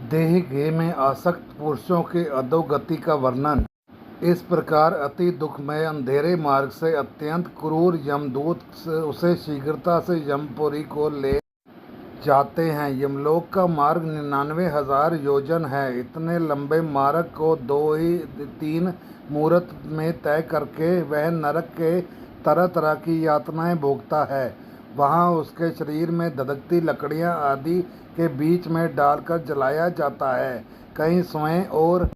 देह गेह में आसक्त पुरुषों के अधोगति का वर्णन। इस प्रकार अति दुखमय अंधेरे मार्ग से अत्यंत क्रूर यमदूत उसे शीघ्रता से यमपुरी को ले जाते हैं। यमलोक का मार्ग 99,000 योजन है। इतने लंबे मार्ग को 2 ही 3 मुहूर्त में तय करके वह नरक के तरह तरह की यातनाएं भोगता है। वहाँ उसके शरीर में धधकती लकड़ियाँ आदि के बीच में डालकर जलाया जाता है। कहीं स्वयं और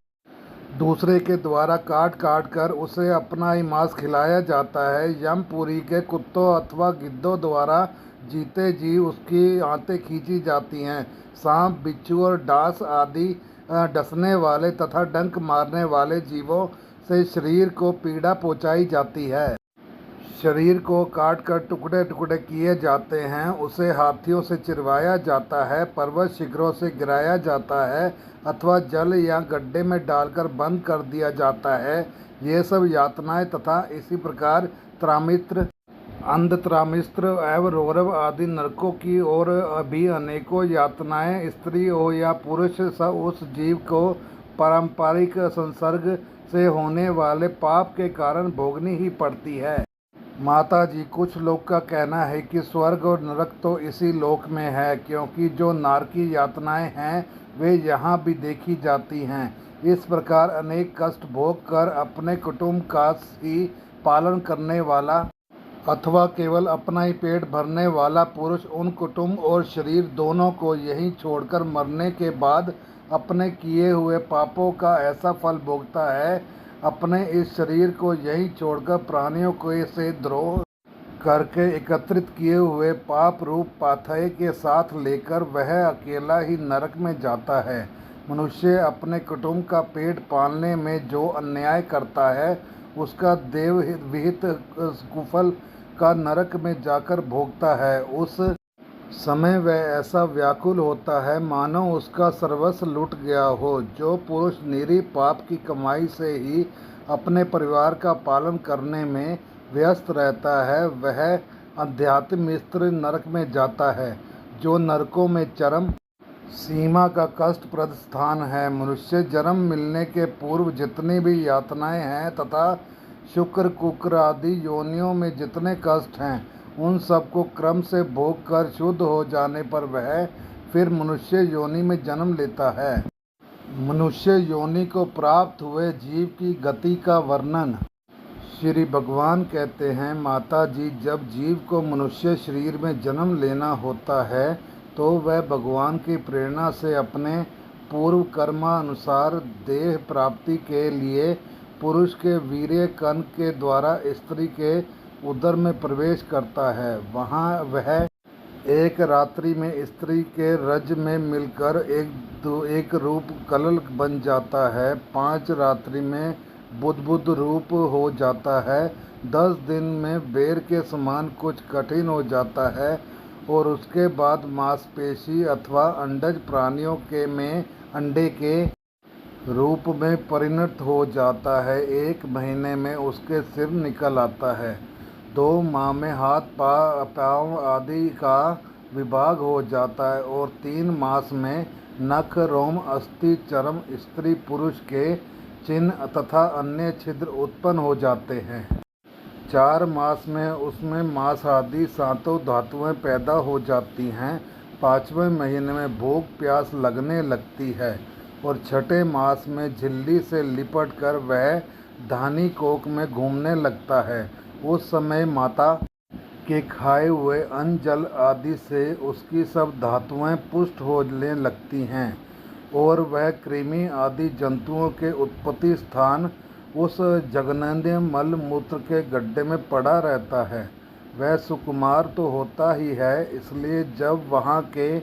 दूसरे के द्वारा काट काट कर उसे अपना ही मांस खिलाया जाता है। यमपुरी के कुत्तों अथवा गिद्धों द्वारा जीते जी उसकी आंतें खींची जाती हैं। सांप, बिच्छू और डांस आदि डसने वाले तथा डंक मारने वाले जीवों से शरीर को पीड़ा पहुंचाई जाती है। शरीर को काट कर टुकड़े टुकड़े किए जाते हैं। उसे हाथियों से चिरवाया जाता है, पर्वत शिखरों से गिराया जाता है अथवा जल या गड्ढे में डालकर बंद कर दिया जाता है। ये सब यातनाएं तथा इसी प्रकार त्रामित्र, अंधत्रामिस्त्र एवं रौरव आदि नरकों की ओर भी अनेकों यातनाएं स्त्री हो या पुरुष उस जीव को पारंपरिक संसर्ग से होने वाले पाप के कारण भोगनी ही पड़ती है। माता जी, कुछ लोग का कहना है कि स्वर्ग और नरक तो इसी लोक में है, क्योंकि जो नारकी यातनाएं हैं वे यहाँ भी देखी जाती हैं। इस प्रकार अनेक कष्ट भोग कर अपने कुटुंब का ही पालन करने वाला अथवा केवल अपना ही पेट भरने वाला पुरुष उन कुटुंब और शरीर दोनों को यहीं छोड़कर मरने के बाद अपने किए हुए पापों का ऐसा फल भोगता है। अपने इस शरीर को यहीं छोड़कर प्राणियों को से द्रोह करके एकत्रित किए हुए पाप रूप पाथेय के साथ लेकर वह अकेला ही नरक में जाता है। मनुष्य अपने कुटुंब का पेट पालने में जो अन्याय करता है उसका देव विहित कुफल का नरक में जाकर भोगता है। उस समय वह ऐसा व्याकुल होता है मानो उसका सर्वस्व लुट गया हो। जो पुरुष निरी पाप की कमाई से ही अपने परिवार का पालन करने में व्यस्त रहता है वह अध्यात्म मिस्त्र नरक में जाता है, जो नरकों में चरम सीमा का कष्टप्रद स्थान है। मनुष्य जन्म मिलने के पूर्व जितनी भी यातनाएं हैं तथा शुक्र कुक्र आदि योनियों में जितने कष्ट हैं उन सबको क्रम से भोग कर शुद्ध हो जाने पर वह फिर मनुष्य योनि में जन्म लेता है। मनुष्य योनि को प्राप्त हुए जीव की गति का वर्णन। श्री भगवान कहते हैं, माता जी, जब जीव को मनुष्य शरीर में जन्म लेना होता है तो वह भगवान की प्रेरणा से अपने पूर्व कर्मानुसार देह प्राप्ति के लिए पुरुष के वीर्य कण के द्वारा स्त्री के उदर में प्रवेश करता है। वहाँ वह एक रात्रि में स्त्री के रज में मिलकर एक रूप कलल बन जाता है। 5 रात्रि में बुद्बुद रूप हो जाता है। 10 दिन में बेर के समान कुछ कठिन हो जाता है और उसके बाद मांसपेशी अथवा अंडज प्राणियों के में अंडे के रूप में परिणत हो जाता है। 1 महीने में उसके सिर निकल आता है। 2 माह में हाथ पाँव आदि का विभाग हो जाता है और 3 मास में नख, रोम, अस्थि, चर्म, स्त्री पुरुष के चिन्ह तथा अन्य छिद्र उत्पन्न हो जाते हैं। 4 मास में उसमें मांस आदि 7 धातुएं पैदा हो जाती हैं। 5वें महीने में भूख प्यास लगने लगती है और 6ठे मास में झिल्ली से लिपट कर वह धानी कोख में घूमने लगता है। उस समय माता के खाए हुए अन्न जल आदि से उसकी सब धातुएं पुष्ट होने लगती हैं और वह कृमि आदि जंतुओं के उत्पत्ति स्थान उस जघन्य मल मूत्र के गड्ढे में पड़ा रहता है। वह सुकुमार तो होता ही है, इसलिए जब वहाँ के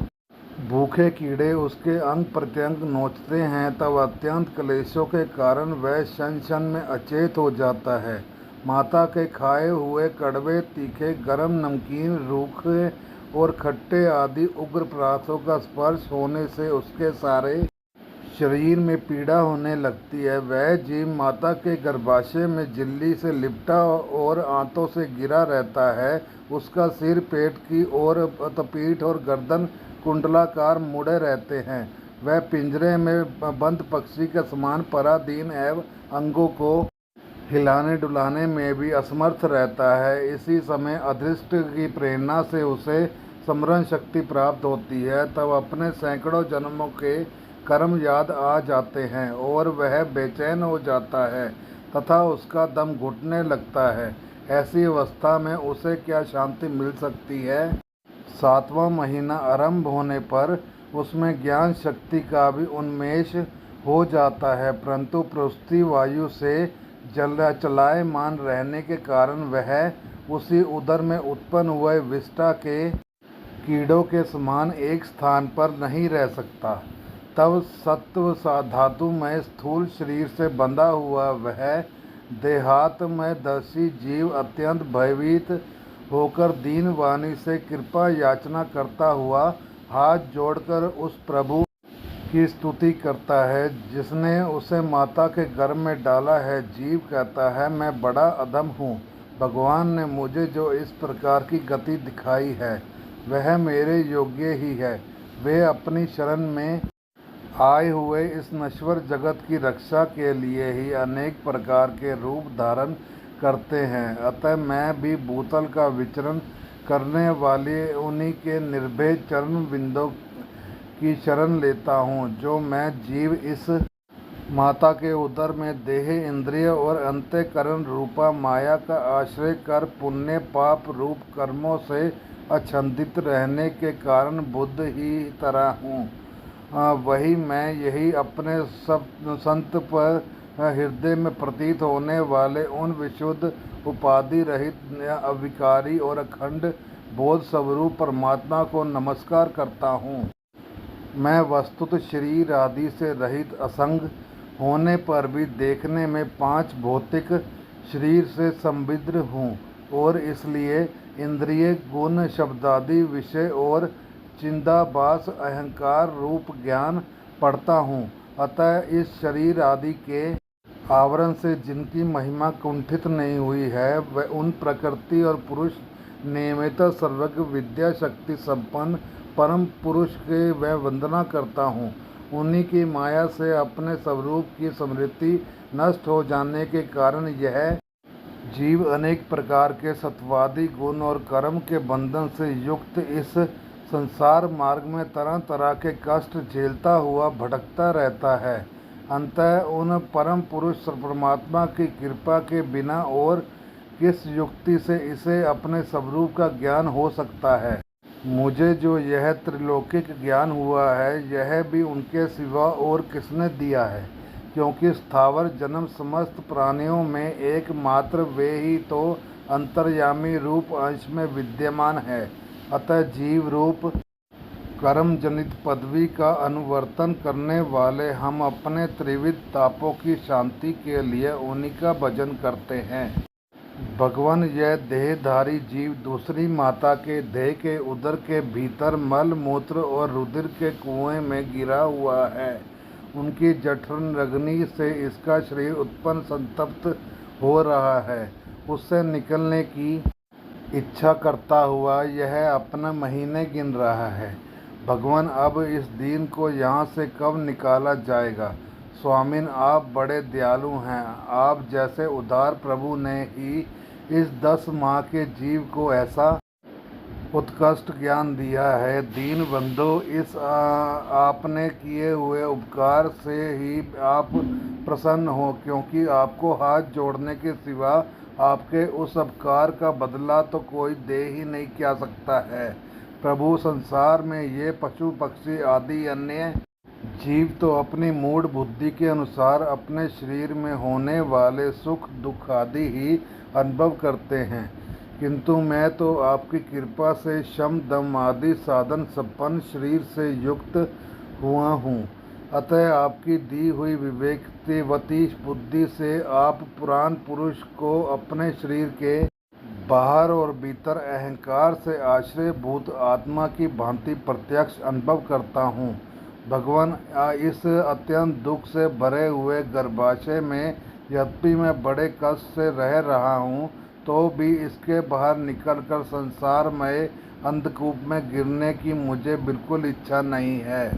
भूखे कीड़े उसके अंग प्रत्यंग नोचते हैं तब अत्यंत क्लेशों के कारण वह क्षण क्षण में अचेत हो जाता है। माता के खाए हुए कड़वे, तीखे, गरम, नमकीन, रूखे और खट्टे आदि उग्र पदार्थों का स्पर्श होने से उसके सारे शरीर में पीड़ा होने लगती है। वह जीव माता के गर्भाशय में झिल्ली से लिपटा और आंतों से गिरा रहता है। उसका सिर पेट की ओर, पीठ और गर्दन कुंडलाकार मुड़े रहते हैं। वह पिंजरे में बंद पक्षी के समान पराधीन एवं अंगों को हिलाने डुलाने में भी असमर्थ रहता है। इसी समय अदृष्ट की प्रेरणा से उसे स्मरण शक्ति प्राप्त होती है। तब अपने सैकड़ों जन्मों के कर्म याद आ जाते हैं और वह बेचैन हो जाता है तथा उसका दम घुटने लगता है। ऐसी अवस्था में उसे क्या शांति मिल सकती है। 7वां महीना आरंभ होने पर उसमें ज्ञान शक्ति का भी उन्मेष हो जाता है, परंतु प्रसूति वायु से चलायमान रहने के कारण वह उसी उदर में उत्पन्न हुए विष्ठा के कीड़ों के समान एक स्थान पर नहीं रह सकता। तब सत्व धातुमय स्थूल शरीर से बंधा हुआ वह देहात्मय दर्शी जीव अत्यंत भयभीत होकर दीन वाणी से कृपा याचना करता हुआ हाथ जोड़कर उस प्रभु की स्तुति करता है जिसने उसे माता के गर्भ में डाला है। जीव कहता है, मैं बड़ा अधम हूँ। भगवान ने मुझे जो इस प्रकार की गति दिखाई है वह मेरे योग्य ही है। वे अपनी शरण में आए हुए इस नश्वर जगत की रक्षा के लिए ही अनेक प्रकार के रूप धारण करते हैं। अतः मैं भी भूतल का विचरण करने वाले उन्हीं के निर्भय चरण बिंदों की शरण लेता हूँ, जो मैं जीव इस माता के उदर में देह इंद्रिय और अंतःकरण रूपा माया का आश्रय कर पुण्य पाप रूप कर्मों से अछंदित रहने के कारण बुद्ध ही तरह हूँ। वही मैं, यही अपने सब संत पर हृदय में प्रतीत होने वाले उन विशुद्ध उपाधि रहित अविकारी और अखंड बोध स्वरूप परमात्मा को नमस्कार करता हूँ। मैं वस्तुतः शरीर आदि से रहित असंग होने पर भी देखने में 5 भौतिक शरीर से संबद्ध हूँ और इसलिए इंद्रिय गुण शब्दादि विषय और चिंदाभास अहंकार रूप ज्ञान पढ़ता हूँ। अतः इस शरीर आदि के आवरण से जिनकी महिमा कुंठित नहीं हुई है वह उन प्रकृति और पुरुष नियमित सर्वज्ञ विद्या शक्ति संपन्न परम पुरुष के वह वंदना करता हूँ। उन्हीं की माया से अपने स्वरूप की स्मृति नष्ट हो जाने के कारण यह जीव अनेक प्रकार के सत्वादी गुण और कर्म के बंधन से युक्त इस संसार मार्ग में तरह तरह के कष्ट झेलता हुआ भटकता रहता है। अतः उन परम पुरुष परमात्मा की कृपा के बिना और किस युक्ति से इसे अपने स्वरूप का ज्ञान हो सकता है। मुझे जो यह त्रिलोकिक ज्ञान हुआ है यह भी उनके सिवा और किसने दिया है, क्योंकि स्थावर जन्म समस्त प्राणियों में एकमात्र वे ही तो अंतर्यामी रूप अंश में विद्यमान है। अतः जीव रूप कर्म जनित पदवी का अनुवर्तन करने वाले हम अपने त्रिविध तापों की शांति के लिए उन्हीं का भजन करते हैं। भगवान, यह देहधारी जीव दूसरी माता के देह के उदर के भीतर मल मूत्र और रुधिर के कुएं में गिरा हुआ है। उनकी जठर अग्नि से इसका शरीर उत्पन्न संतप्त हो रहा है। उससे निकलने की इच्छा करता हुआ यह अपना महीने गिन रहा है। भगवान, अब इस दीन को यहाँ से कब निकाला जाएगा। स्वामिन, आप बड़े दयालु हैं। आप जैसे उदार प्रभु ने ही इस 10 माह के जीव को ऐसा उत्कृष्ट ज्ञान दिया है। दीन बंधो, इस आपने किए हुए उपकार से ही आप प्रसन्न हो, क्योंकि आपको हाथ जोड़ने के सिवा आपके उस उपकार का बदला तो कोई दे ही नहीं क्या सकता है। प्रभु, संसार में ये पशु पक्षी आदि अन्य जीव तो अपनी मूढ़ बुद्धि के अनुसार अपने शरीर में होने वाले सुख दुख आदि ही अनुभव करते हैं, किंतु मैं तो आपकी कृपा से शम दम आदि साधन संपन्न शरीर से युक्त हुआ हूँ। अतः आपकी दी हुई विवेकवती बुद्धि से आप पुराण पुरुष को अपने शरीर के बाहर और भीतर अहंकार से आश्रयभूत आत्मा की भांति प्रत्यक्ष अनुभव करता हूँ। भगवान, इस अत्यंत दुख से भरे हुए गर्भाशय में यद्यपि मैं बड़े कष्ट से रह रहा हूँ, तो भी इसके बाहर निकलकर संसारमय अंधकूप में गिरने की मुझे बिल्कुल इच्छा नहीं है।